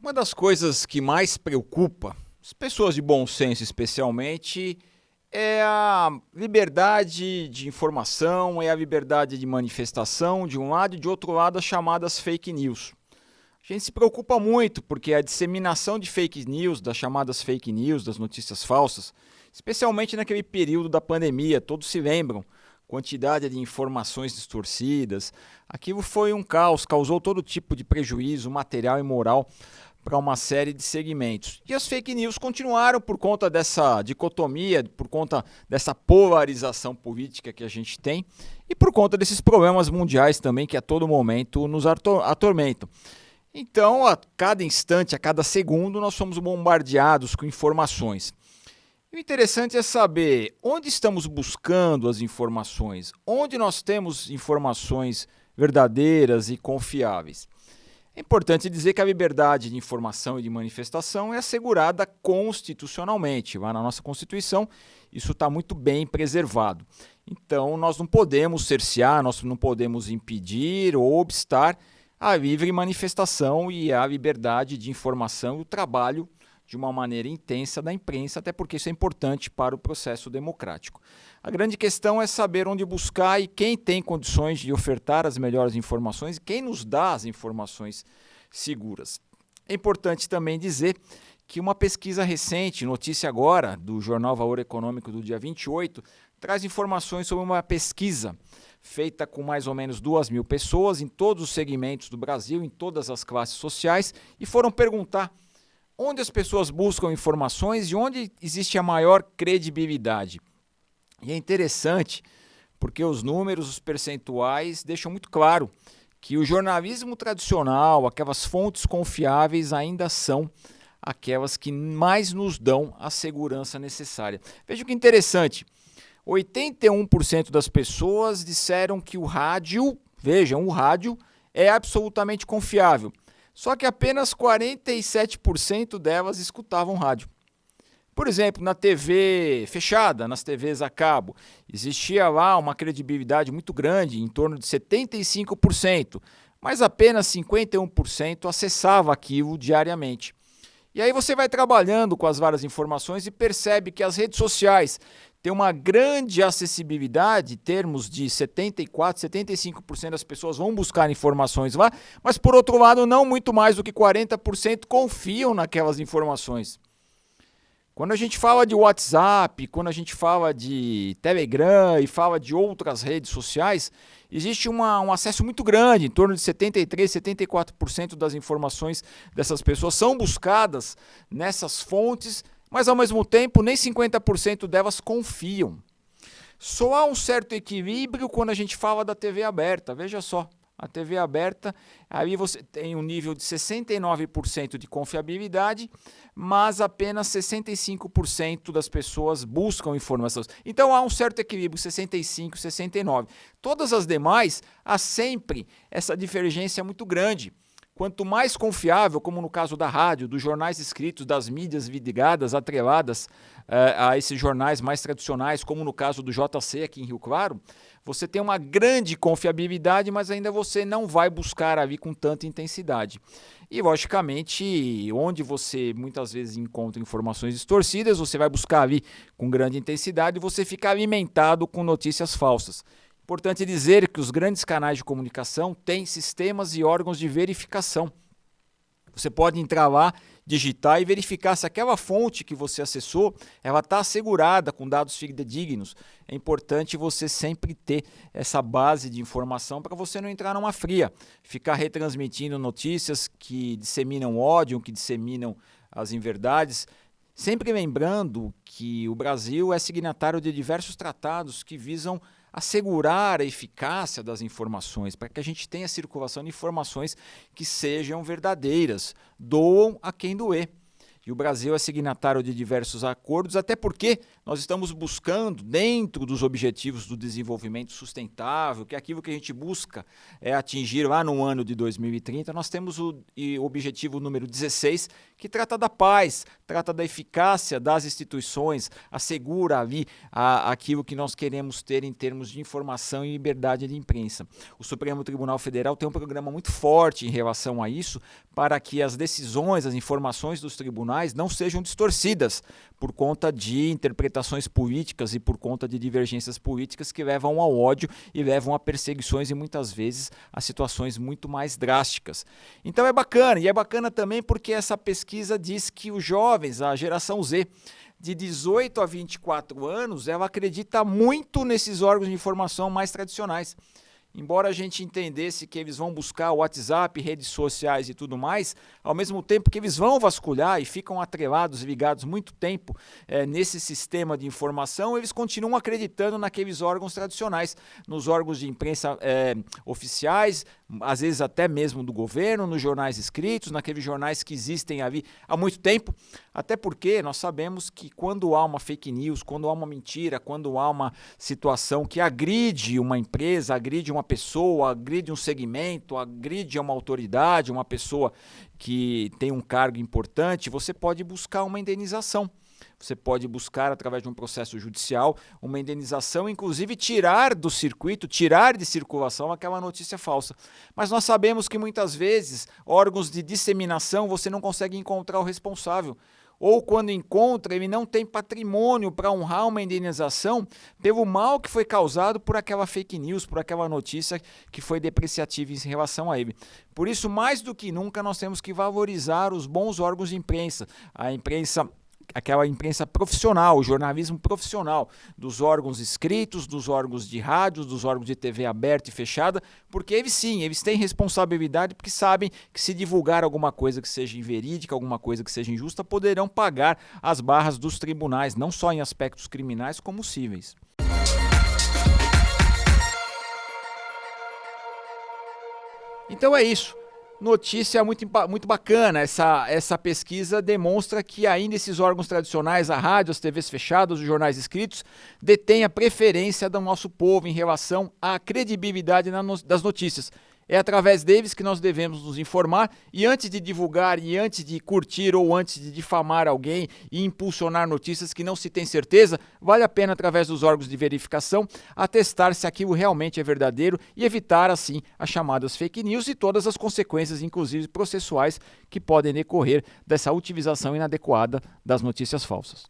Uma das coisas que mais preocupa as pessoas de bom senso, especialmente, é a liberdade de informação, é a liberdade de manifestação, de um lado, e de outro lado, as chamadas fake news. A gente se preocupa muito porque a disseminação de fake news, das chamadas fake news, das notícias falsas, especialmente naquele período da pandemia, todos se lembram, quantidade de informações distorcidas, aquilo foi um caos, causou todo tipo de prejuízo material e moral para uma série de segmentos. E as fake news continuaram por conta dessa dicotomia, por conta dessa polarização política que a gente tem e por conta desses problemas mundiais também que a todo momento nos atormentam. Então, a cada instante, a cada segundo, nós somos bombardeados com informações. E o interessante é saber onde estamos buscando as informações, onde nós temos informações verdadeiras e confiáveis. É importante dizer que a liberdade de informação e de manifestação é assegurada constitucionalmente. Lá na nossa Constituição, isso está muito bem preservado. Então, nós não podemos cercear, nós não podemos impedir ou obstar a livre manifestação e a liberdade de informação e o trabalho de uma maneira intensa da imprensa, até porque isso é importante para o processo democrático. A grande questão é saber onde buscar e quem tem condições de ofertar as melhores informações e quem nos dá as informações seguras. É importante também dizer que uma pesquisa recente, notícia agora, do jornal Valor Econômico do dia 28, traz informações sobre uma pesquisa feita com mais ou menos 2.000 pessoas em todos os segmentos do Brasil, em todas as classes sociais, e foram perguntar onde as pessoas buscam informações e onde existe a maior credibilidade. E é interessante porque os números, os percentuais deixam muito claro que o jornalismo tradicional, aquelas fontes confiáveis ainda são aquelas que mais nos dão a segurança necessária. Veja que interessante, 81% das pessoas disseram que o rádio, vejam, o rádio é absolutamente confiável. Só que apenas 47% delas escutavam rádio. Por exemplo, na TV fechada, nas TVs a cabo, existia lá uma credibilidade muito grande, em torno de 75%, mas apenas 51% acessava aquilo diariamente. E aí você vai trabalhando com as várias informações e percebe que as redes sociais têm uma grande acessibilidade, em termos de 74%, 75% das pessoas vão buscar informações lá, mas por outro lado não muito mais do que 40% confiam naquelas informações. Quando a gente fala de WhatsApp, quando a gente fala de Telegram e fala de outras redes sociais, existe um acesso muito grande, em torno de 73%, 74% das informações dessas pessoas são buscadas nessas fontes, mas ao mesmo tempo nem 50% delas confiam. Só há um certo equilíbrio quando a gente fala da TV aberta, veja só. A TV aberta, aí você tem um nível de 69% de confiabilidade, mas apenas 65% das pessoas buscam informações. Então há um certo equilíbrio, 65%, 69%. Todas as demais, há sempre essa divergência muito grande. Quanto mais confiável, como no caso da rádio, dos jornais escritos, das mídias ligadas, atreladas a esses jornais mais tradicionais, como no caso do JC aqui em Rio Claro, você tem uma grande confiabilidade, mas ainda você não vai buscar ali com tanta intensidade. E, logicamente, onde você muitas vezes encontra informações distorcidas, você vai buscar ali com grande intensidade e você fica alimentado com notícias falsas. Importante dizer que os grandes canais de comunicação têm sistemas e órgãos de verificação. Você pode entrar lá, digitar e verificar se aquela fonte que você acessou, ela está assegurada com dados fidedignos. É importante você sempre ter essa base de informação para você não entrar numa fria, ficar retransmitindo notícias que disseminam ódio, que disseminam as inverdades. Sempre lembrando que o Brasil é signatário de diversos tratados que visam assegurar a eficácia das informações, para que a gente tenha circulação de informações que sejam verdadeiras, doam a quem doer. E o Brasil é signatário de diversos acordos, até porque nós estamos buscando, dentro dos objetivos do desenvolvimento sustentável, que é aquilo que a gente busca atingir lá no ano de 2030, nós temos o objetivo número 16, que trata da paz, trata da eficácia das instituições, assegura ali aquilo que nós queremos ter em termos de informação e liberdade de imprensa. O Supremo Tribunal Federal tem um programa muito forte em relação a isso, para que as decisões, as informações dos tribunais não sejam distorcidas por conta de interpretações políticas e por conta de divergências políticas que levam ao ódio e levam a perseguições e muitas vezes a situações muito mais drásticas. Então é bacana, e é bacana também porque essa pesquisa diz que os jovens, a geração Z, de 18 a 24 anos, ela acredita muito nesses órgãos de informação mais tradicionais. Embora a gente entendesse que eles vão buscar o WhatsApp, redes sociais e tudo mais, ao mesmo tempo que eles vão vasculhar e ficam atrelados, ligados muito tempo nesse sistema de informação, eles continuam acreditando naqueles órgãos tradicionais, nos órgãos de imprensa oficiais, às vezes até mesmo do governo, nos jornais escritos, naqueles jornais que existem ali há muito tempo, até porque nós sabemos que quando há uma fake news, quando há uma mentira, quando há uma situação que agride uma empresa, agride uma pessoa, agride um segmento, agride uma autoridade, uma pessoa que tem um cargo importante, você pode buscar uma indenização. Você pode buscar, através de um processo judicial, uma indenização, inclusive tirar do circuito, tirar de circulação aquela notícia falsa. Mas nós sabemos que muitas vezes, órgãos de disseminação, você não consegue encontrar o responsável. Ou quando encontra, ele não tem patrimônio para honrar uma indenização pelo mal que foi causado por aquela fake news, por aquela notícia que foi depreciativa em relação a ele. Por isso, mais do que nunca, nós temos que valorizar os bons órgãos de imprensa, a imprensa, aquela imprensa profissional, o jornalismo profissional, dos órgãos escritos, dos órgãos de rádio, dos órgãos de TV aberta e fechada, porque eles sim, eles têm responsabilidade, porque sabem que se divulgar alguma coisa que seja inverídica, alguma coisa que seja injusta, poderão pagar as barras dos tribunais, não só em aspectos criminais, como cíveis. Então é isso. Notícia muito bacana, essa pesquisa demonstra que ainda esses órgãos tradicionais, a rádio, as TVs fechadas, os jornais escritos, detêm a preferência do nosso povo em relação à credibilidade das notícias. É através deles que nós devemos nos informar e antes de divulgar e antes de curtir ou antes de difamar alguém e impulsionar notícias que não se tem certeza, vale a pena, através dos órgãos de verificação, atestar se aquilo realmente é verdadeiro e evitar, assim, as chamadas fake news e todas as consequências, inclusive processuais, que podem decorrer dessa utilização inadequada das notícias falsas.